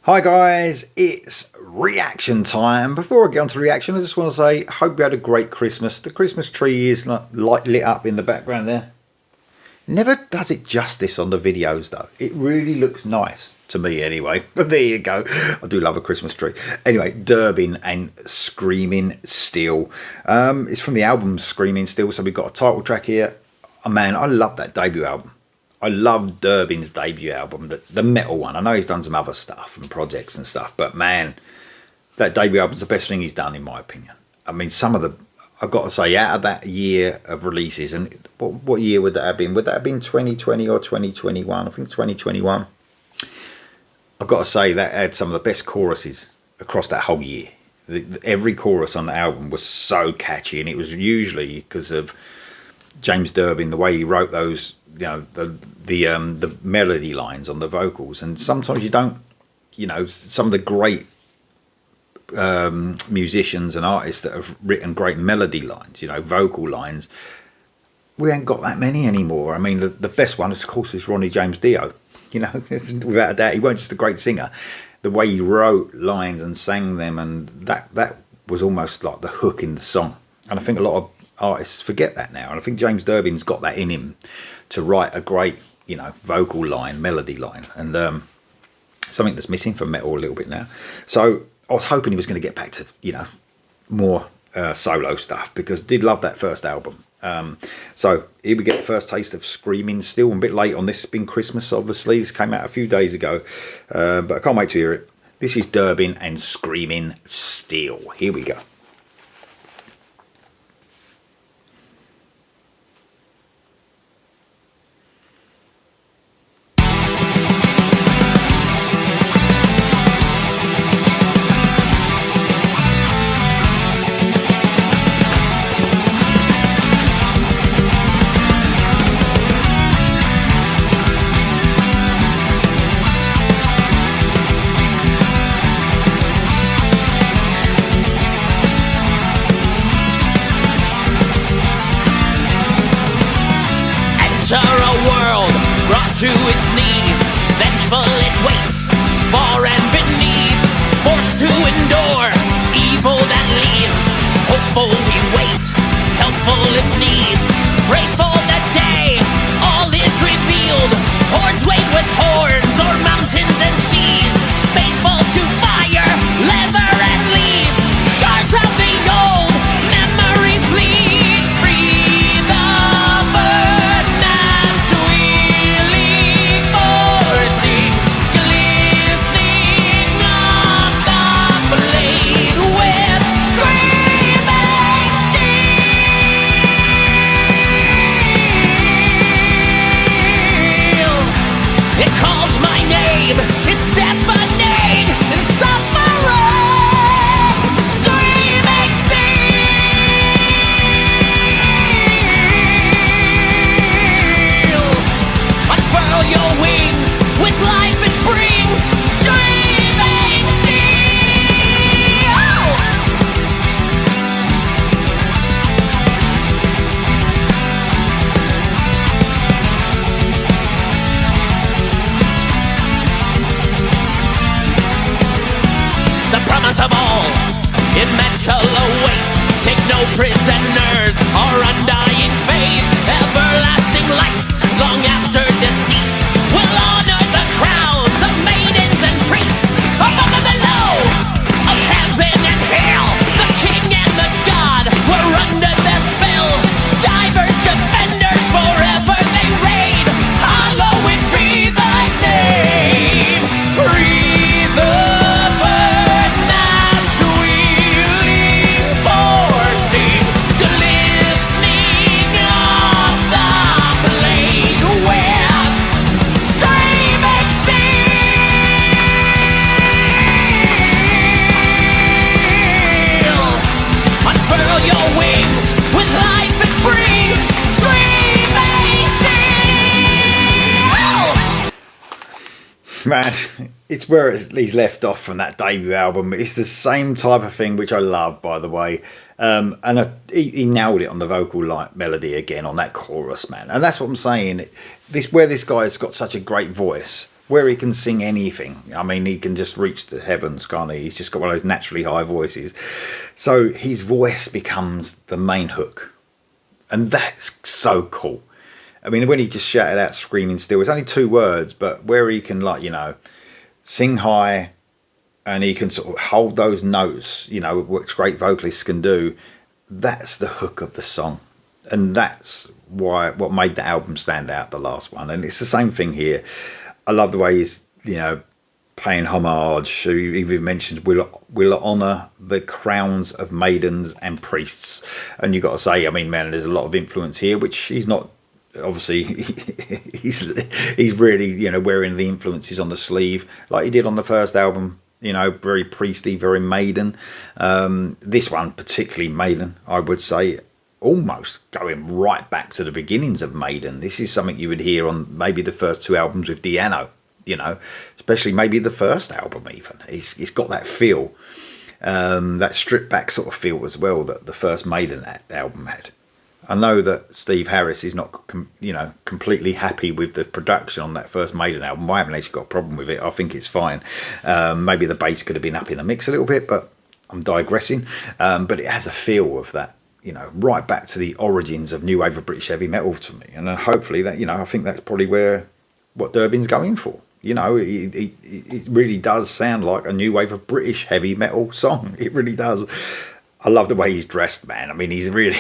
Hi guys, it's reaction time. Before I get on to reaction, I just want to say, hope you had a great Christmas. The Christmas tree is lit up in the background there. Never does it justice on the videos though. It really looks nice to me anyway. But there you go. I do love a Christmas tree. Anyway, Durbin and Screaming Still. It's from the album Screaming Still. So we've got a title track here. Oh man, I love that debut album. I love Durbin's debut album, the metal one. I know he's done some other stuff and projects and stuff, but man, that debut album's the best thing he's done in my opinion. I mean, some of the, I've got to say, out of that year of releases, and what year would that have been? Would that have been 2020 or 2021? I think 2021. I've got to say that had some of the best choruses across that whole year. Every chorus on the album was so catchy, and it was usually because of James Durbin, the way he wrote those, you know, the melody lines on the vocals. And sometimes you don't, you know, some of the great musicians and artists that have written great melody lines, you know, vocal lines, we ain't got that many anymore. I mean, the best one, of course, is Ronnie James Dio. You know, without a doubt, he wasn't just a great singer. The way he wrote lines and sang them, and that was almost like the hook in the song. And I think a lot of artists forget that now, and I think James Durbin's got that in him to write a great, you know, vocal line, melody line, and something that's missing from metal a little bit now. So I was hoping he was going to get back to, you know, more solo stuff, because I did love that first album. So here we get the first taste of Screaming Still. I'm a bit late on this, it's been Christmas obviously, this came out a few days ago, but I can't wait to hear it. This is Durbin and Screaming Still. Here we go. A world brought to its knees, vengeful it waits, far and beneath, forced to endure evil that leads. Hopeful we wait, helpful if needs, grateful that day all is revealed. Hordes wait with horns o'er mountains and seas, faithful to fire, leather and leaves. Scars of the old memory fleet, breathe the bird. Of all, it metal awaits. Take no prisoners, our undying faith, everlasting light, long after decease. We'll honor the crowns of maidens and priests, above and below, of heaven and hell. The king and the god were under their spell. Divers, defenders, forever they reign. Hallowed be thy name. Breathe the man, it's where he's left off from that debut album. It's the same type of thing, which I love, by the way. And he nailed it on the vocal melody again on that chorus, man. And that's what I'm saying. Where this guy's got such a great voice. where he can sing anything. I mean, he can just reach the heavens, can't he? He's just got one of those naturally high voices. So his voice becomes the main hook. And that's so cool. I mean, when he just shouted out "Screaming Still," it's only 2 words, but where he can, like, you know, sing high and he can sort of hold those notes, you know, which great vocalists can do, that's the hook of the song. And that's what made the album stand out, the last one. And it's the same thing here. I love the way he's, you know, paying homage. He even mentions will honour the crowns of maidens and priests. And you've got to say, I mean, man, there's a lot of influence here, which he's not, obviously, he's really, you know, wearing the influences on the sleeve, like he did on the first album, you know, very priestly, very maiden. This one, particularly maiden, I would say, almost going right back to the beginnings of Maiden. This is something you would hear on maybe the first 2 albums with Di'Anno, you know, especially maybe the first album even. It's got that feel, that stripped back sort of feel as well that the first Maiden album had. I know that Steve Harris is not, you know, completely happy with the production on that first Maiden album. I haven't actually got a problem with it. I think it's fine. Maybe the bass could have been up in the mix a little bit, but I'm digressing. But it has a feel of that, you know, right back to the origins of new wave of British heavy metal to me. And hopefully that, you know, I think that's probably what Durbin's going for. You know, it really does sound like a new wave of British heavy metal song. It really does. I love the way he's dressed, man. I mean, he's really...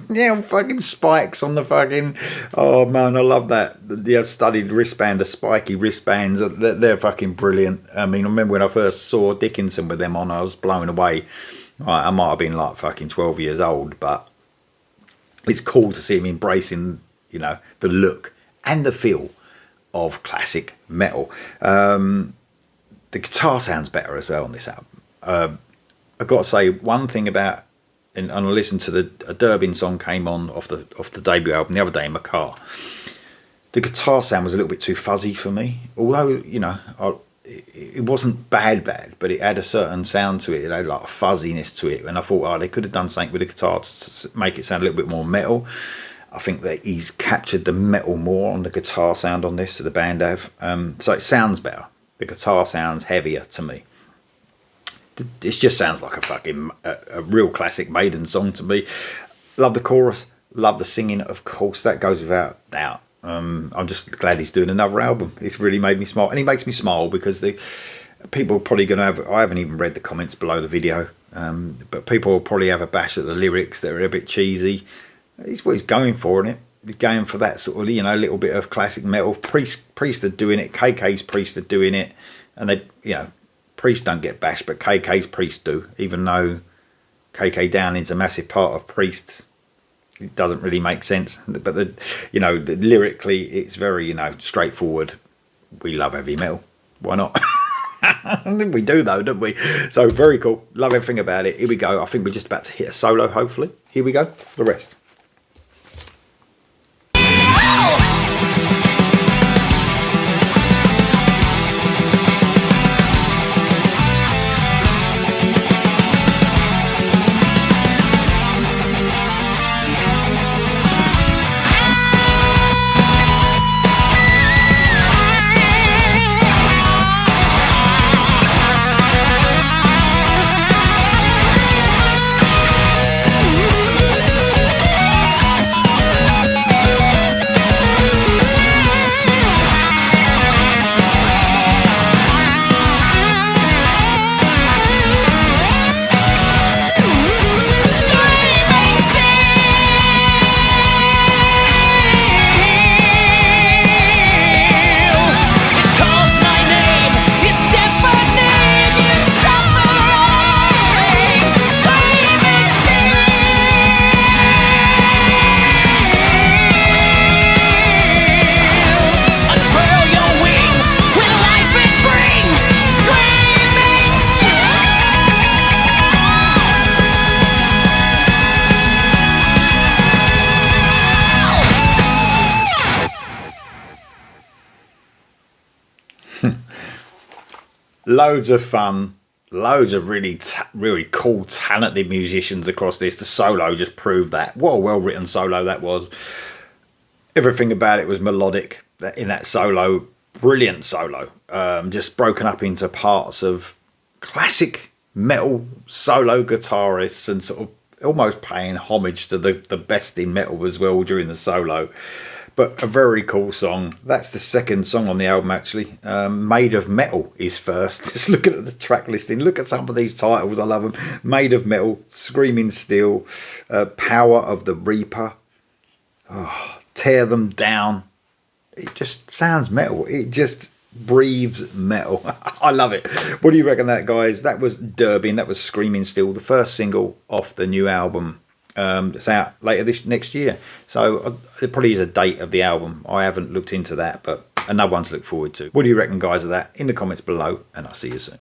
yeah, fucking spikes on the fucking... Oh, man, I love that. The studded wristband, the spiky wristbands, they're fucking brilliant. I mean, I remember when I first saw Dickinson with them on, I was blown away. I might have been like fucking 12 years old, but it's cool to see him embracing, you know, the look and the feel of classic metal. The guitar sounds better as well on this album. I've got to say one thing about, and I listened to a Durbin song came on off the debut album the other day in my car. The guitar sound was a little bit too fuzzy for me, although, you know, it wasn't bad, but it had a certain sound to it. It had like a fuzziness to it, and I thought, oh, they could have done something with the guitar to make it sound a little bit more metal. I think that he's captured the metal more on the guitar sound on this, the band have. So it sounds better. The guitar sounds heavier to me. It just sounds like a real classic Maiden song to me. Love the chorus, love the singing, of course, that goes without doubt. I'm just glad he's doing another album. It's really made me smile, and he makes me smile because the people are probably going to have, I haven't even read the comments below the video, but people will probably have a bash at the lyrics that are a bit cheesy. It's what he's going for, isn't it? He's going for that sort of, you know, little bit of classic metal. Priest are doing it, KK's Priest are doing it, and they, you know, Priest don't get bashed, but KK's Priest do, even though KK Downing's a massive part of Priest. It doesn't really make sense, but lyrically it's very, you know, straightforward. We love heavy metal, why not? We do though, don't we? So very cool, love everything about it. Here we go. I think we're just about to hit a solo, hopefully. Here we go for the rest. Loads of fun, loads of really cool, talented musicians across this. The solo just proved that. What a well-written solo that was. Everything about it was melodic in that solo. brilliant solo, just broken up into parts of classic metal solo guitarists and sort of almost paying homage to the best in metal as well during the solo. But a very cool song. That's the second song on the album, actually. Made of Metal is first. Just look at the track listing. Look at some of these titles. I love them. Made of Metal, Screaming Steel, Power of the Reaper, Tear Them Down. It just sounds metal. It just breathes metal. I love it. What do you reckon that, guys? That was Durbin. That was Screaming Steel, the first single off the new album. It's out later next year, so it probably is a date of the album. I haven't looked into that, but another one to look forward to. What do you reckon, guys, of that? In the comments below, and I'll see you soon.